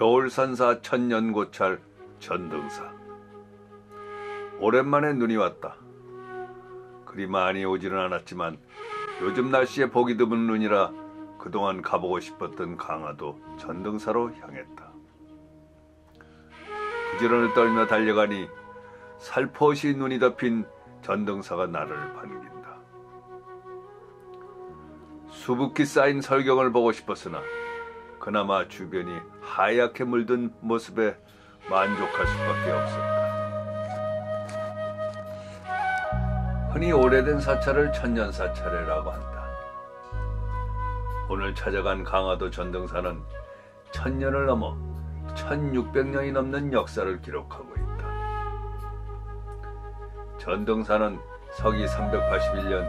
겨울산사 천년고찰 전등사. 오랜만에 눈이 왔다. 그리 많이 오지는 않았지만 요즘 날씨에 보기 드문 눈이라 그동안 가보고 싶었던 강화도 전등사로 향했다. 부지런을 떨며 달려가니 살포시 눈이 덮인 전등사가 나를 반긴다. 수북히 쌓인 설경을 보고 싶었으나 그나마 주변이 하얗게 물든 모습에 만족할 수밖에 없었다. 흔히 오래된 사찰을 천년사찰이라고 한다. 오늘 찾아간 강화도 전등사는 1000년을 넘어 1600년이 넘는 역사를 기록하고 있다. 전등사는 서기 381년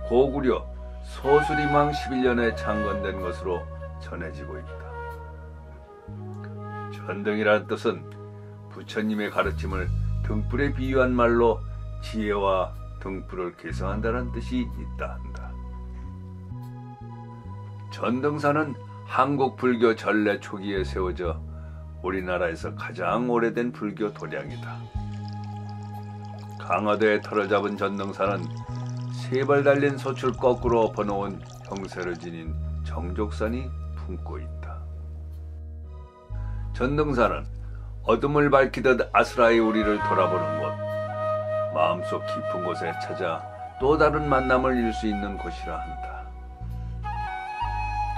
고구려 소수리망 11년에 창건된 것으로 전해지고 있다. 전등이라는 뜻은 부처님의 가르침을 등불에 비유한 말로 지혜와 등불을 계승한다는 뜻이 있다 한다. 전등사는 한국 불교 전래 초기에 세워져 우리나라에서 가장 오래된 불교 도량이다. 강화도에 털을 잡은 전등사는 세 발 달린 솥을 거꾸로 엎어놓은 형세를 지닌 정족산이 품고 있다. 전등사는 어둠을 밝히듯 아스라의 우리를 돌아보는 곳, 마음속 깊은 곳에 찾아 또 다른 만남을 이룰 수 있는 곳이라 한다.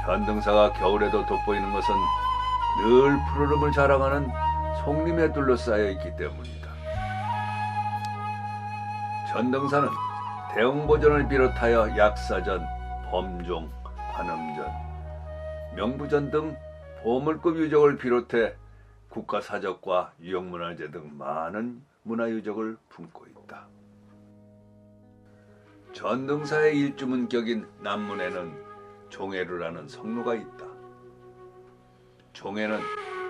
전등사가 겨울에도 돋보이는 것은 늘 푸르름을 자랑하는 송림에 둘러싸여 있기 때문이다. 전등사는 대흥보전을 비롯하여 약사전, 범종, 관음전, 명부전 등 보물급 유적을 비롯해 국가사적과 유형문화재 등 많은 문화유적을 품고 있다. 전등사의 일주문격인 남문에는 종해루라는 성루가 있다. 종해는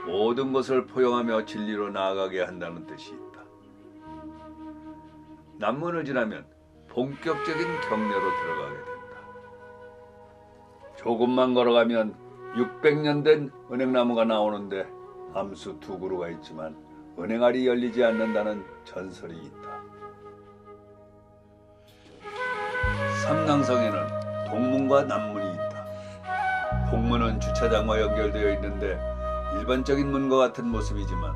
모든 것을 포용하며 진리로 나아가게 한다는 뜻이 있다. 남문을 지나면 본격적인 경내로 들어가게 된다. 조금만 걸어가면 600년 된 은행나무가 나오는데 암수 2그루가 있지만 은행알이 열리지 않는다는 전설이 있다. 삼낭성에는 동문과 남문이 있다. 동문은 주차장과 연결되어 있는데 일반적인 문과 같은 모습이지만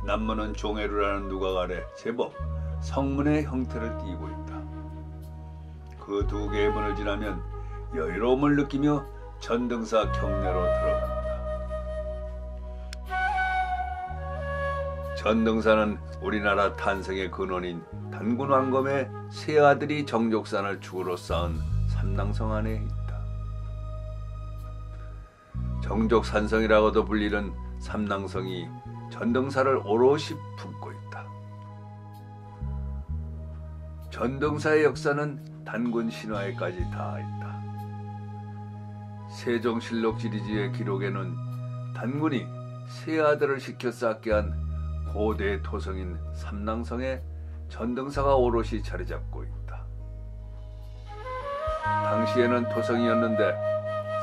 남문은 종해루라는 누각 아래 제법 성문의 형태를 띠고 있다. 그 2개의 문을 지나면 여유로움을 느끼며 전등사 경내로 들어간다. 전등사는 우리나라 탄생의 근원인 단군 왕검의 세 아들이 정족산을 축으로 쌓은 삼낭성 안에 있다. 정족산성이라고도 불리는 삼낭성이 전등사를 오롯이 품고 있다. 전등사의 역사는 단군 신화에까지 닿아 있다. 세종실록 지리지의 기록에는 단군이 세 아들을 시켜 쌓게 한 고대 토성인 삼낭성에 전등사가 오롯이 자리 잡고 있다. 당시에는 토성이었는데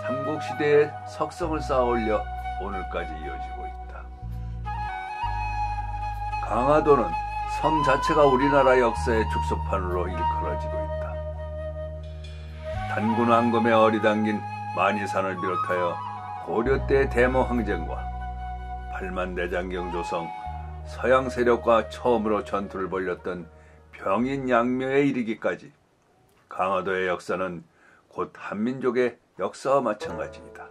삼국시대에 석성을 쌓아 올려 오늘까지 이어지고 있다. 강화도는 성 자체가 우리나라 역사의 축소판으로 일컬어지고 있다. 단군 왕검에 어리당긴 만이산을 비롯하여 고려 때 대모 항쟁과 팔만대장경 조성, 서양 세력과 처음으로 전투를 벌였던 병인 양묘에 이르기까지 강화도의 역사는 곧 한민족의 역사와 마찬가지이다.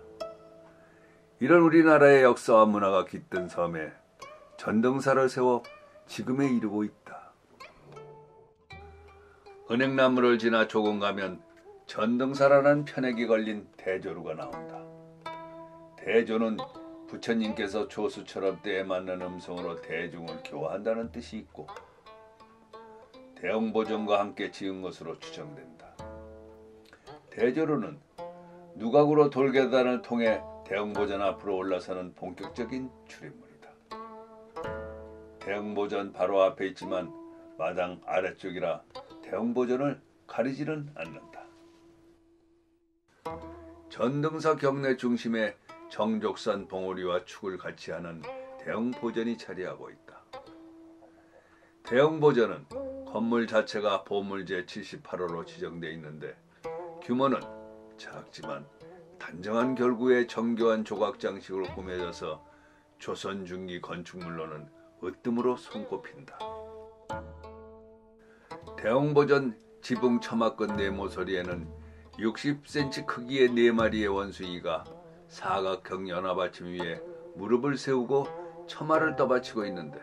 이런 우리나라의 역사와 문화가 깃든 섬에 전등사를 세워 지금에 이르고 있다. 은행나무를 지나 조금 가면 전등사라는 편액이 걸린 대조루가 나온다. 대조는 부처님께서 조수처럼 때에 맞는 음성으로 대중을 교화한다는 뜻이 있고 대흥보전과 함께 지은 것으로 추정된다. 대조루는 누각으로 돌계단을 통해 대흥보전 앞으로 올라서는 본격적인 출입문이다. 대흥보전 바로 앞에 있지만 마당 아래쪽이라 대흥보전을 가리지는 않는다. 전등사 경내 중심에 정족산 봉우리와 축을 같이 하는 대형 보전이 자리하고 있다. 대형 보전은 건물 자체가 보물 제78호로 지정되어 있는데 규모는 작지만 단정한 결구의 정교한 조각 장식으로 꾸며져서 조선 중기 건축물로는 으뜸으로 손꼽힌다. 대형 보전 지붕 처마끝 네모서리에는 60cm 크기의 4마리의 원숭이가 사각형 연화받침 위에 무릎을 세우고 처마를 떠받치고 있는데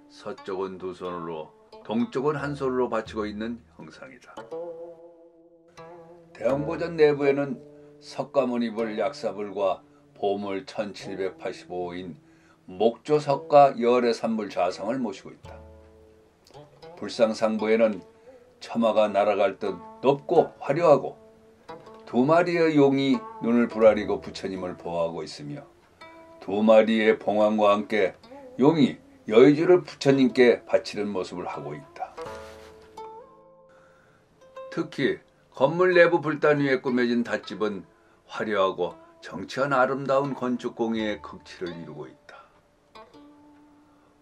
서쪽은 2손으로 동쪽은 한 손으로 받치고 있는 형상이다. 대형보전 내부에는 석가모니불 약사불과 보물 1785인 목조석가 열의 산불 좌상을 모시고 있다. 불상 상부에는 처마가 날아갈 듯 높고 화려하고 2마리의 용이 눈을 부라리고 부처님을 보호하고 있으며 2마리의 봉황과 함께 용이 여의주를 부처님께 바치는 모습을 하고 있다. 특히 건물 내부 불단 위에 꾸며진 닷집은 화려하고 정치한 아름다운 건축 공예의 극치를 이루고 있다.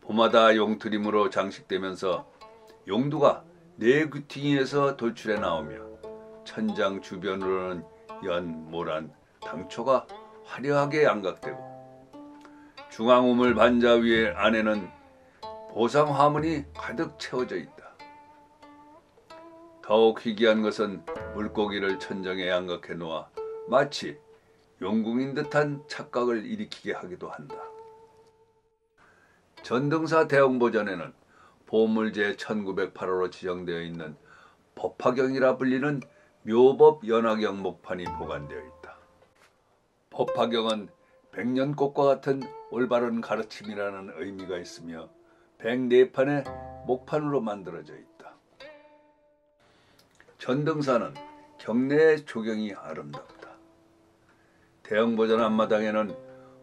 봄마다 용트림으로 장식되면서 용두가 4귀퉁이에서 돌출해 나오며 천장 주변으로는 연, 모란, 당초가 화려하게 양각되고 중앙 우물 반자 위에 안에는 보상 화문이 가득 채워져 있다. 더욱 희귀한 것은 물고기를 천정에 양각해 놓아 마치 용궁인 듯한 착각을 일으키게 하기도 한다. 전등사 대형보전에는 보물제 1908호로 지정되어 있는 법화경이라 불리는 묘법 연화경 목판이 보관되어 있다. 법화경은 백년꽃과 같은 올바른 가르침이라는 의미가 있으며 104판의 목판으로 만들어져 있다. 전등사는 경내의 조경이 아름답다. 대형보전 앞마당에는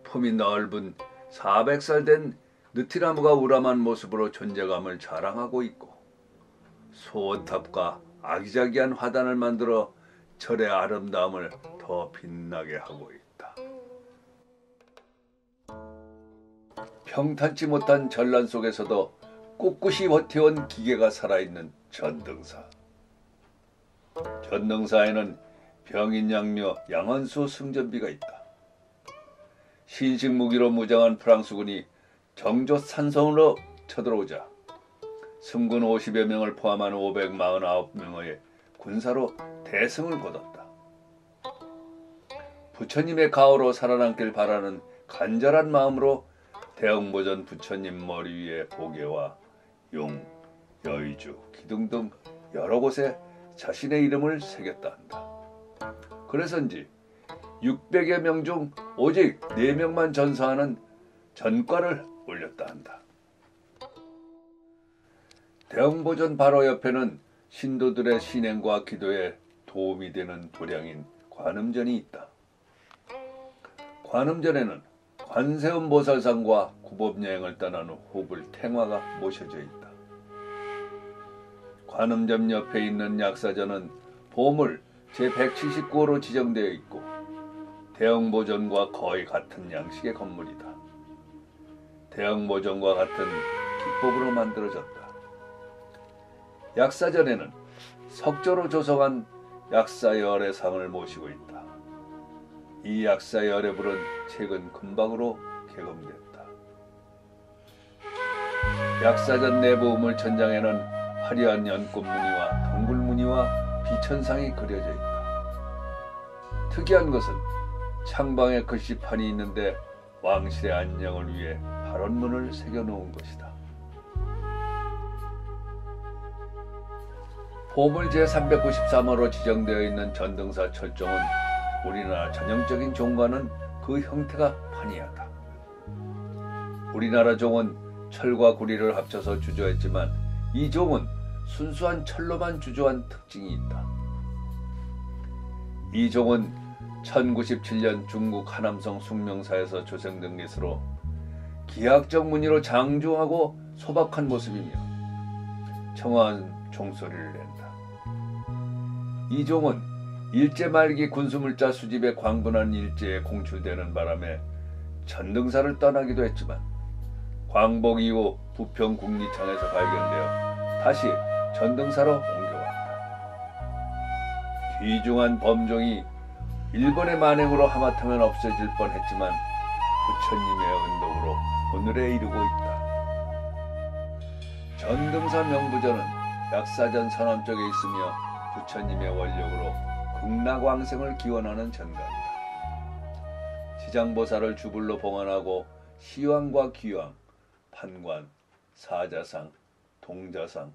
품이 넓은 400살 된 느티나무가 우람한 모습으로 존재감을 자랑하고 있고 소원탑과 아기자기한 화단을 만들어 절의 아름다움을 더 빛나게 하고 있다. 평탄치 못한 전란 속에서도 꿋꿋이 버텨온 기계가 살아있는 전등사. 전등사에는 병인양료 양원수 승전비가 있다. 신식 무기로 무장한 프랑스군이 정조 산성으로 쳐들어오자 승군 50여 명을 포함한 549명의 군사로 대승을 거뒀다. 부처님의 가호로 살아남길 바라는 간절한 마음으로 대형보전 부처님 머리 위에 보게와 용, 여의주, 기둥 등 여러 곳에 자신의 이름을 새겼다 한다. 그래서인지 600여 명 중 오직 4명만 전사하는 전과를 올렸다 한다. 대형보전 바로 옆에는 신도들의 신행과 기도에 도움이 되는 도량인 관음전이 있다. 관음전에는 관세음 보살상과 구법여행을 떠난 후 호불 탱화가 모셔져 있다. 관음전 옆에 있는 약사전은 보물 제179호로 지정되어 있고 대형보전과 거의 같은 양식의 건물이다. 대형보전과 같은 기법으로 만들어졌다. 약사전에는 석조로 조성한 약사열의 상을 모시고 있다. 이 약사열의 불은 최근 금방으로 개검됐다. 약사전 내부 우물천장에는 화려한 연꽃 무늬와 덩굴 무늬와 비천상이 그려져 있다. 특이한 것은 창방에 글씨판이 있는데 왕실의 안녕을 위해 발언문을 새겨놓은 것이다. 보물 제393호로 지정되어 있는 전등사 철종은 우리나라 전형적인 종과는 그 형태가 판이하다. 우리나라 종은 철과 구리를 합쳐서 주조했지만 이 종은 순수한 철로만 주조한 특징이 있다. 이 종은 1097년 중국 하남성 숭명사에서 조성된 것으로 기하학적 무늬로 장중하고 소박한 모습이며 청아한 종소리를 낸다. 이 종은 일제 말기 군수물자 수집에 광분한 일제에 공출되는 바람에 전등사를 떠나기도 했지만 광복 이후 부평 국리청에서 발견되어 다시 전등사로 옮겨왔다. 귀중한 범종이 일본의 만행으로 하마터면 없어질 뻔했지만 부처님의 은덕으로 오늘에 이르고 있다. 전등사 명부전은 약사전 서남쪽에 있으며 부처님의 원력으로 극락왕생을 기원하는 전가이다. 지장보살을 주불로 봉안하고 시왕과 귀왕, 판관, 사자상, 동자상,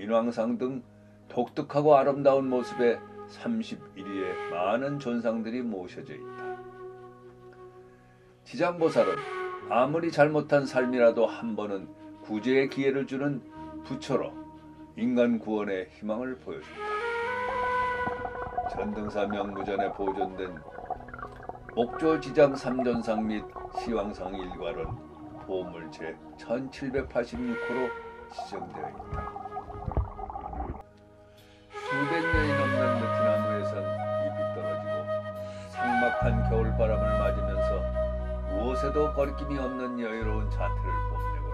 인왕상 등 독특하고 아름다운 모습의 31위의 많은 존상들이 모셔져 있다. 지장보살은 아무리 잘못한 삶이라도 한 번은 구제의 기회를 주는 부처로 인간 구원의 희망을 보여준다. 전등사 명부전에 보존된 목조지장 삼존상 및 시왕상 일괄은 보물 제 1786호로 지정되어 있다. 수백 년이 넘는 느티나무에선 잎이 떨어지고 삭막한 겨울바람을 맞으면서 무엇에도 거리낌이 없는 여유로운 자태를 뽐내고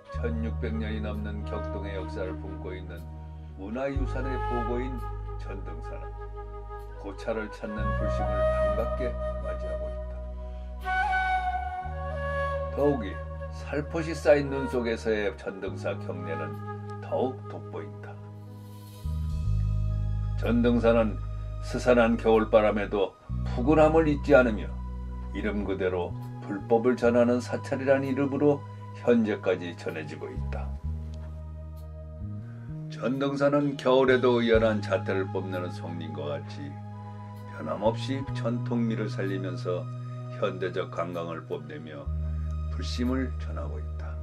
있다. 1600년이 넘는 격동의 역사를 품고 있는 문화유산의 보고인 전등사는 고차를 찾는 불심을 반갑게 맞이하고 있다. 더욱이 살포시 쌓인 눈 속에서의 전등사 경례는 더욱 돋보인다. 전등사는 스산한 겨울바람에도 푸근함을 잊지 않으며 이름 그대로 불법을 전하는 사찰이라는 이름으로 현재까지 전해지고 있다. 전등사는 겨울에도 의연한 자태를 뽐내는 성림과 같이 변함없이 전통미를 살리면서 현대적 관광을 뽐내며 불심을 전하고 있다.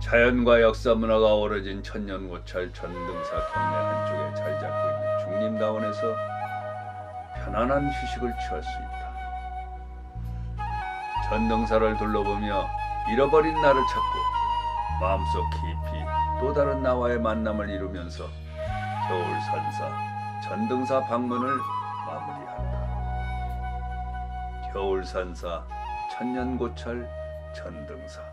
자연과 역사 문화가 어우러진 천년고찰 전등사 경내 한쪽에 자리 잡고 있는 중림다원에서 편안한 휴식을 취할 수 있다. 전등사를 둘러보며 잃어버린 나를 찾고 마음속 깊이 또 다른 나와의 만남을 이루면서 겨울산사 전등사 방문을 마무리한다. 겨울산사 천년고찰 전등사.